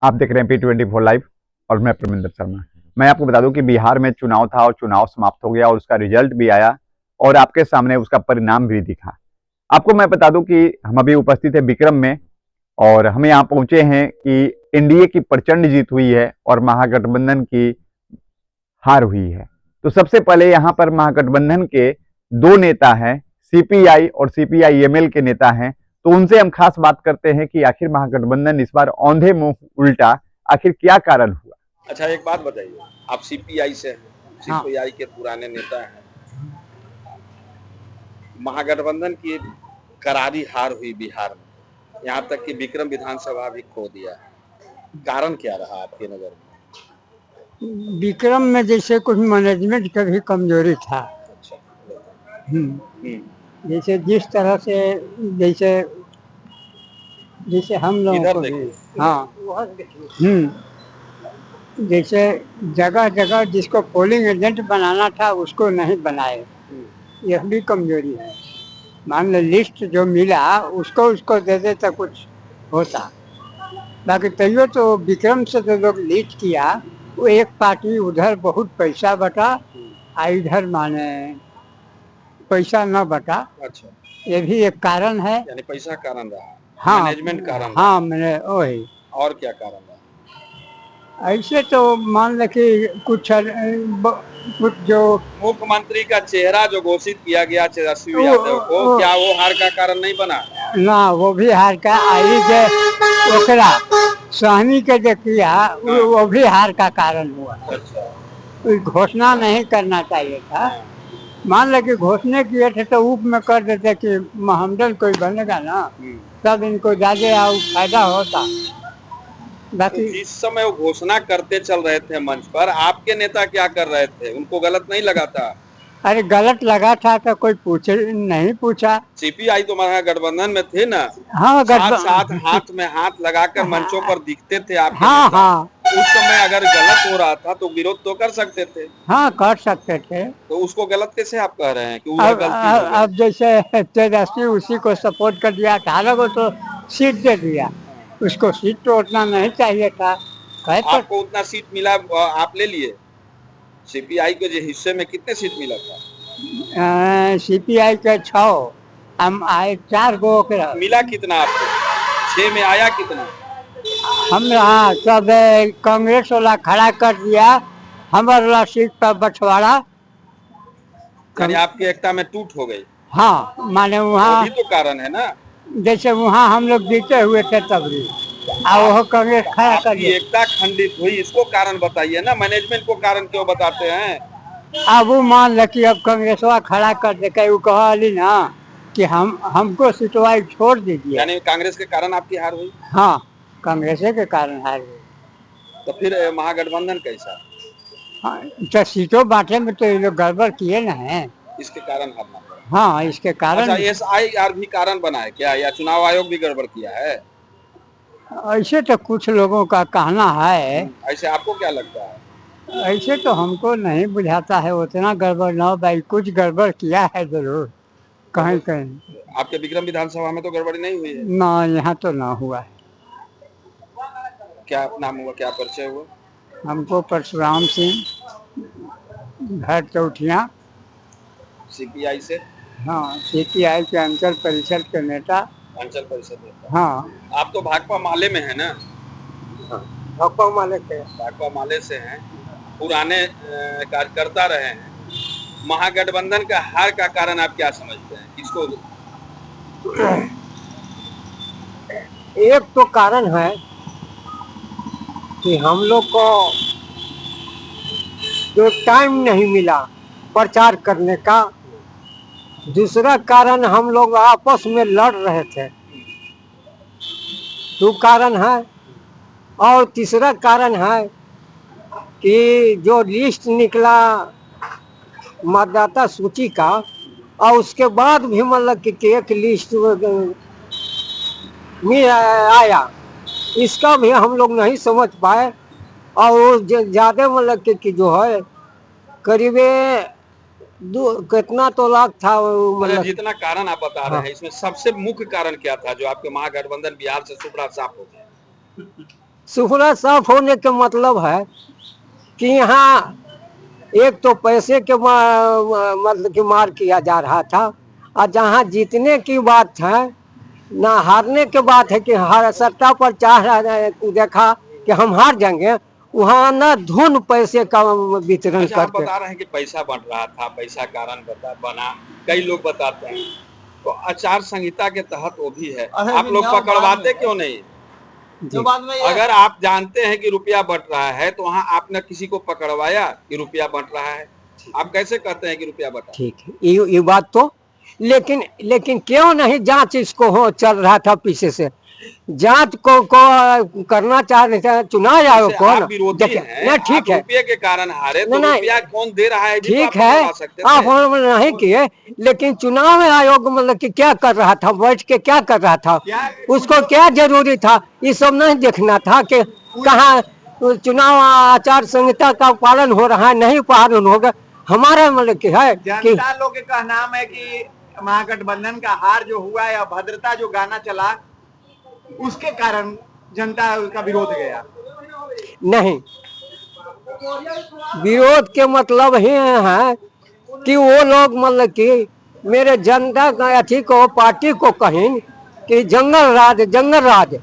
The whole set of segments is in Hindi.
आप देख रहे हैं P24 लाइव और मैं परमिंदर शर्मा। मैं आपको बता दूं कि बिहार में चुनाव था और चुनाव समाप्त हो गया और उसका रिजल्ट भी आया और आपके सामने उसका परिणाम भी दिखा। आपको मैं बता दूं कि हम अभी उपस्थित है विक्रम में और हम यहाँ पहुंचे हैं कि एनडीए की प्रचंड जीत हुई है और महागठबंधन की हार हुई है। तो सबसे पहले यहाँ पर महागठबंधन के दो नेता हैं, सीपीआई और सीपीआई-एमएल के नेता हैं। तो उनसे हम खास बात करते हैं कि आखिर महागठबंधन इस बार औंधे मुंह उल्टा, आखिर क्या कारण हुआ। अच्छा, एक बात बताइए, आप सीपीआई से हैं, हाँ। सीपीआई के पुराने नेता हैं। महागठबंधन की करारी हार हुई बिहार में, यहाँ तक कि विक्रम विधानसभा भी खो दिया है। कारण क्या रहा आपकी नजर में? विक्रम में जैसे कुछ मैनेजमेंट का भी कमजोरी था। अच्छा। जैसे जिस तरह से जैसे जैसे हम लोगों इधर को भी देखो। हाँ। जैसे जगह जगह जिसको पोलिंग एजेंट बनाना था उसको नहीं बनाए, यह भी कमजोरी है। मान लो लिस्ट जो मिला उसको उसको दे देता कुछ होता। बाकी तैयो तो विक्रम से जो लोग लीड किया वो एक पार्टी उधर बहुत पैसा बटा इधर माने पैसा न बटा। अच्छा, ये भी एक कारण है। यानी पैसा कारण रहा, हाँ मैनेजमेंट कारण हाँ रहा। मैंने वही। और क्या कारण रहा? ऐसे तो मान ले कि कुछ जो मुख्यमंत्री का चेहरा जो घोषित किया गया तेजस्वी वो, यादव को, क्या वो हार का कारण नहीं बना? ना वो भी हार का आई जे ओकरा सहनी के जो किया वो भी हार का कारण हुआ। अच्छा। कोई घोषणा नहीं करना चाहिए था। मान ले कि घोषणा किए थे तो ऊप में कर देते कि महामंडल कोई बनेगा ना तब इनको ज्यादा फायदा होता। तो जिस समय वो घोषणा करते चल रहे थे मंच पर, आपके नेता क्या कर रहे थे? उनको गलत नहीं लगा था? अरे गलत लगा था तो कोई पूछे नहीं पूछा। सीपीआई तो महागठबंधन में थे ना। हाँ साथ साथ हाथ में हाथ लगाकर मंचों पर दिखते थे आपके हाँ नेता। हाँ उस समय अगर गलत हो रहा था तो विरोध तो कर सकते थे। हाँ कर सकते थे। तो उसको गलत कैसे आप कह रहे हैं कि उधर गलती हो गई? अब जैसे तेजस्वी उसी को सपोर्ट कर दिया, 18 को तो सीट दे दिया, उसको सीट तो उतना नहीं चाहिए था। आपको उतना सीट मिला, आप ले लिए? सीपीआई के जो हिस्से में कितने सीट मिला था? सीपीआई के 6, हम आए 4 गो। मिला कितना आपको? 6 में आया कितना? हम हाँ सब कांग्रेस वाला खड़ा कर दिया हमारा सीट पर बंटवारा। यानी आपकी एकता में टूट हो गई। हाँ माने वहाँ भी तो कारण है ना। जैसे वहाँ हम लोग जीते हुए थे तब भी वो कांग्रेस खड़ा कर दिया। एकता खंडित हुई, इसको कारण बताइए ना, मैनेजमेंट को कारण क्यों बताते हैं? अब वो मान ल कि अब कांग्रेसवा खड़ा कर दे वो कहली ना कि हमको सीटवाई छोड़ दीजिए। यानी कांग्रेस के कारण आपकी हार हुई? हाँ कांग्रेस के कारण हार हुई। तो फिर महागठबंधन कैसा? हाँ तो सीटों बांटे में तो ये लोग गड़बड़ किए ना है, इसके कारण हारना पड़ा। हाँ इसके कारण। अच्छा, SIR भी कारण बना है क्या, या चुनाव आयोग भी गड़बड़ किया है? ऐसे तो कुछ लोगों का कहना है। ऐसे आपको क्या लगता है? ऐसे तो हमको नहीं बुझाता है उतना गड़बड़ ना भाई, कुछ गड़बड़ किया है जरूर कहीं कहीं। आपके विक्रम विधानसभा में तो गड़बड़ी नहीं हुई है ना, यहाँ तो ना हुआ है। क्या नाम हुआ, क्या परिचय हुआ? हमको परशुराम सिंह, घर चौठिया। सीपीआई से? हाँ सीपीआई के अंचल परिषद के नेता। अंचल परिषद नेता। हाँ आप तो भाकपा माले में है ना? भाकपा माले से। भाकपा माले से हैं, पुराने कार्यकर्ता रहे हैं। महागठबंधन का हार का कारण आप क्या समझते हैं, किसको? एक तो कारण है कि हम लोग को जो टाइम नहीं मिला प्रचार करने का। दूसरा कारण हम लोग आपस में लड़ रहे थे, दो कारण है। और तीसरा कारण है कि जो लिस्ट निकला मतदाता सूची का और उसके बाद भी मतलब कि एक लिस्ट में आया, इसका भी हम लोग नहीं समझ पाए। और ज्यादा मतलब कि जो है करीबे कितना तो लाख था मतलब। जितना कारण आप बता रहे हैं, इसमें सबसे मुख्य कारण क्या था जो आपके महागठबंधन बिहार से सुपड़ा साफ हो गया? सुफरा साफ होने का मतलब है कि यहाँ एक तो पैसे के मतलब कि मार किया जा रहा था, और जहाँ जीतने की बात है ना हारने के बात है कि हर सत्ता पर देखा कि हम हार जाएंगे, वहाँ ना धुन पैसे का वितरण अच्छा, आप करते। बता रहे हैं कि पैसा बन रहा था, पैसा कारण बना, कई लोग बताते हैं, तो आचार संहिता के तहत वो भी है, आप लोग पकड़वाते क्यों नहीं? अगर आप जानते हैं कि रुपया बंट रहा है तो वहाँ आपने किसी को पकड़वाया कि रुपया बंट रहा है? आप कैसे कहते हैं कि रुपया बंटा? ठीक है, ये बात तो, लेकिन क्यों नहीं जांच इसको हो चल रहा था पीछे से, जांच को करना चाह रहे थे चुनाव आयोग को आप विरोधी हैं, ना, ठीक आप है, रुपये के कारण हारे, तो नहीं, रुपया कौन दे रहा है ठीक है, आप नहीं किए, लेकिन चुनाव आयोग मतलब कि क्या कर रहा था, बैठ के क्या कर रहा था, उसको क्या जरूरी था, ये सब नहीं देखना था कि कहाँ चुनाव आचार संहिता का पालन हो रहा है, नहीं पालन होगा, हमारा मतलब कि है कि जनता लोग का कहना है कि महागठबंधन का हार जो हुआ है, अभद्रता जो गाना चला, उसके कारण जनता का विरोध गया। नहीं, विरोध के मतलब ही है कि वो लोग मतलब कि मेरे जनता का अथी को पार्टी को कहें कि जंगल राज,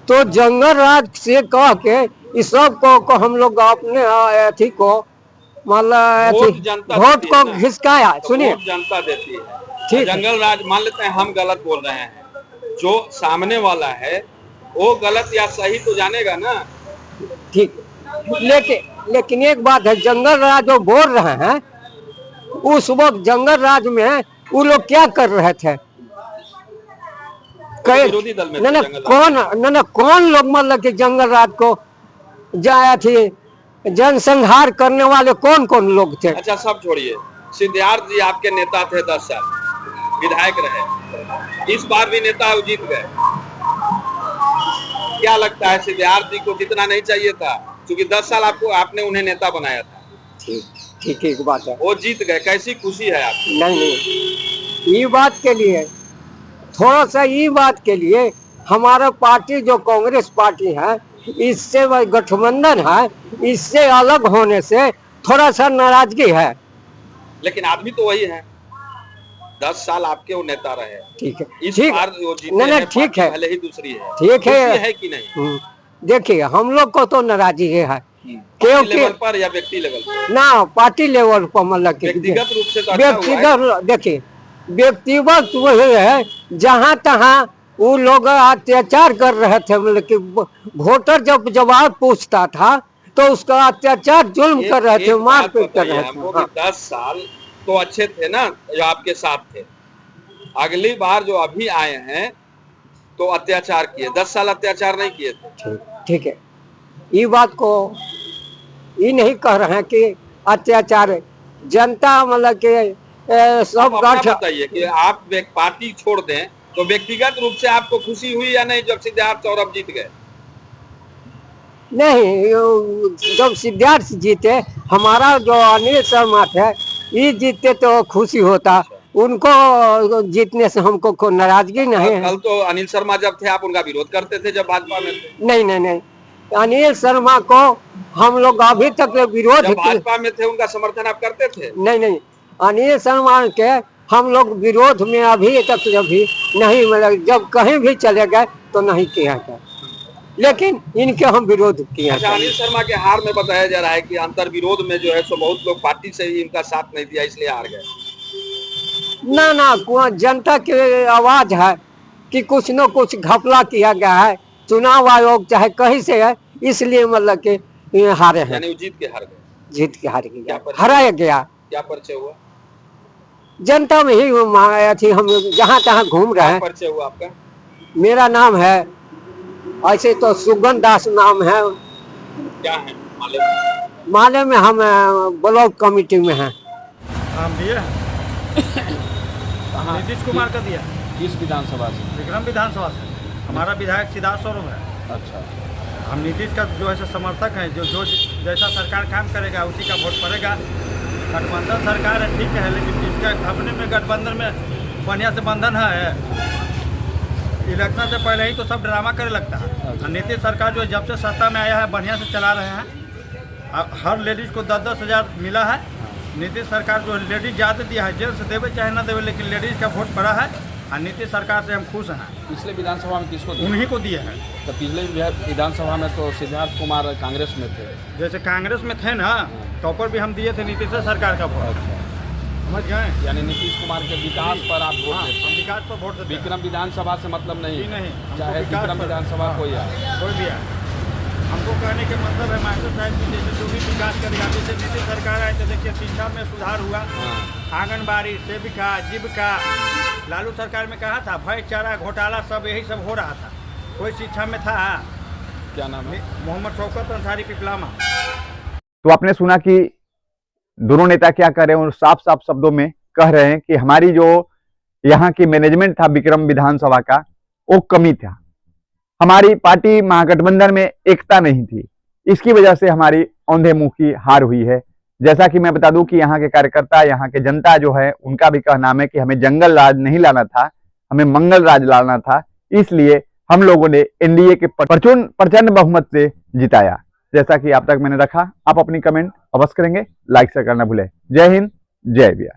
तो जंगल राज से कह के इस सब को हम लोग अपने अथी को मतलब वोट को घिसकाया। सुनिए, जनता देती है, ठीक है, जंगल राज मान लेते हैं हम गलत बोल रहे हैं, जो सामने वाला है वो गलत या सही तो जानेगा ना। ठीक, लेकिन एक बात है, जंगल राज जो बोल रहे हैं उस वक्त जंगल राज में वो लोग क्या कर रहे थे, विरोधी दल में कौन लोग मतलब कि जंगल राज को जाया थी, जनसंहार करने वाले कौन लोग थे? अच्छा, सब छोड़िए, सिद्धार्थ जी आपके नेता थे, 10 साल विधायक रहे, इस बार भी नेता है, जीत गए, क्या लगता है सिद्धार्थ जी को जितना नहीं चाहिए था, क्योंकि 10 साल आपने उन्हें नेता बनाया था? ठीक है, बात है, वो जीत गए, कैसी खुशी है आपको? नहीं, ये बात के लिए थोड़ा सा, ये बात के लिए हमारा पार्टी जो कांग्रेस पार्टी है, इससे गठबंधन है, इससे अलग होने से थोड़ा सा नाराजगी है, लेकिन आदमी तो वही है, 10 साल आपके वो नेता रहे। ठीक है, इस बार वो जीते हैं, ठीक है, भले ही दूसरी है, ठीक है कि नहीं? देखिए, हम लोग को तो नाराजगी है, पार्टी लेवल पर या व्यक्ति लेवल पर? ना, पार्टी लेवल पर, मतलब व्यक्तिगत रूप से तो व्यक्तिगत, देखिए व्यक्तिगत वही है, जहाँ तहाँ वो लोग अत्याचार कर रहे थे, मतलब कि वोटर जब जवाब पूछता था तो उसका अत्याचार जुल्म कर रहे थे, मारपीट कर रहे थे। 10 साल तो अच्छे थे ना जो आपके साथ थे, अगली बार जो अभी आए हैं तो अत्याचार किए, 10 साल अत्याचार नहीं किए थे। ठीक है, ये बात को ये नहीं कह रहे हैं कि अत्याचार, जनता मतलब कि सब बताइए कि आप पार्टी छोड़ दें तो व्यक्तिगत रूप से आपको खुशी हुई या नहीं जब सिद्धार्थ सौरभ जीत गए? नहीं, जब सिद्धार्थ जीते, हमारा जो अनिल शर्मा थे ये जीतते तो खुशी होता, उनको जीतने से हमको नाराजगी नहीं है। कल तो अनिल शर्मा जब थे आप उनका विरोध करते थे जब भाजपा में थे। नहीं, अनिल शर्मा को हम लोग अभी तक विरोध, जब भाजपा में थे उनका समर्थन आप करते थे? नहीं, अनिल शर्मा के हम लोग विरोध में अभी तक भी नहीं, मतलब जब कहीं भी चले गए तो नहीं किया था, लेकिन इनके हम विरोध किए। अच्छा, अनिल शर्मा के हार में बताया जा रहा है कि अंतर विरोध में जो है सो बहुत लोग पार्टी से ही इनका साथ नहीं दिया, इसलिए हार गए। ना, जनता की आवाज है कि कुछ न कुछ घपला किया गया है, चुनाव आयोग चाहे कहीं से है, इसलिए मतलब कि हारे हैं। यानी जीत के हार गए? जीत के हार गया, हराया गया। क्या परिचय हुआ? जनता में ही हम जहाँ तहाँ घूम रहे हैं। परिचय हुआ आपका? मेरा नाम है, ऐसे तो सुगन दास नाम है। क्या है माले में? हम ब्लॉक कमेटी में हैं। हम दिए नीतीश कुमार का दिया। किस विधानसभा से? विक्रम विधानसभा से। हमारा विधायक सिद्धार्थ सौरभ है। अच्छा, हम नीतीश का जो है समर्थक हैं, जो जैसा सरकार काम करेगा उसी का वोट पड़ेगा। गठबंधन सरकार है, ठीक है, लेकिन इसका अपने में गठबंधन में बढ़िया से बंधन है, इलेक्शन से पहले ही तो सब ड्रामा करे लगता है। और नीतीश सरकार जो जब से सत्ता में आया है बढ़िया से चला रहे हैं। हर लेडीज को 10-10 हज़ार मिला है। नीतीश सरकार जो लेडीज ज़्यादा दिया है, जेल से देवे चाहे ना देवे, लेकिन लेडीज का वोट पड़ा है और नीतीश सरकार से हम खुश हैं। पिछले विधानसभा में किसको दिया? उन्हीं को दिए हैं। तो पिछले विधानसभा में तो सिद्धार्थ कुमार कांग्रेस में थे। जैसे कांग्रेस में थे ना, तो ऊपर भी हम दिए थे नीतीश सरकार का वोट, समझ गए। यानी नीतीश कुमार के विकास पर आप वोट देते हैं। हम विकास पर वोट देते हैं। विक्रम विधानसभा से मतलब नहीं? नहीं, चाहे विक्रम विधानसभा कोई आए, कोई भी आए। हमको कहने के मतलब है मास्टर साहब की जैसे जो भी विकास करेगा, जैसे नीतीश सरकार आए तो देखिए शिक्षा में सुधार हुआ, आंगनबाड़ी, सेविका, जीविका। लालू सरकार में कहा था भाईचारा घोटाला सब यही सब हो रहा था, कोई शिक्षा में था? क्या नाम है? मोहम्मद शौकत अंसारी पिपलामा। तो आपने सुना कि दोनों नेता क्या कर रहे हैं और साफ साफ शब्दों में कह रहे हैं कि हमारी जो यहाँ की मैनेजमेंट था विक्रम विधानसभा का, वो कमी था। हमारी पार्टी महागठबंधन में एकता नहीं थी, इसकी वजह से हमारी औंधे मुंह की हार हुई है। जैसा कि मैं बता दूं कि यहाँ के कार्यकर्ता, यहाँ के जनता जो है, उनका भी कहना है कि हमें जंगल राज नहीं लाना था, हमें मंगल राज लाना था। इसलिए हम लोगों ने एनडीए के प्रचंड बहुमत से जिताया। जैसा कि आप तक मैंने रखा, आप अपनी कमेंट अवश्य करेंगे, लाइक शेयर करना भूलें। जय हिंद, जय बिहार।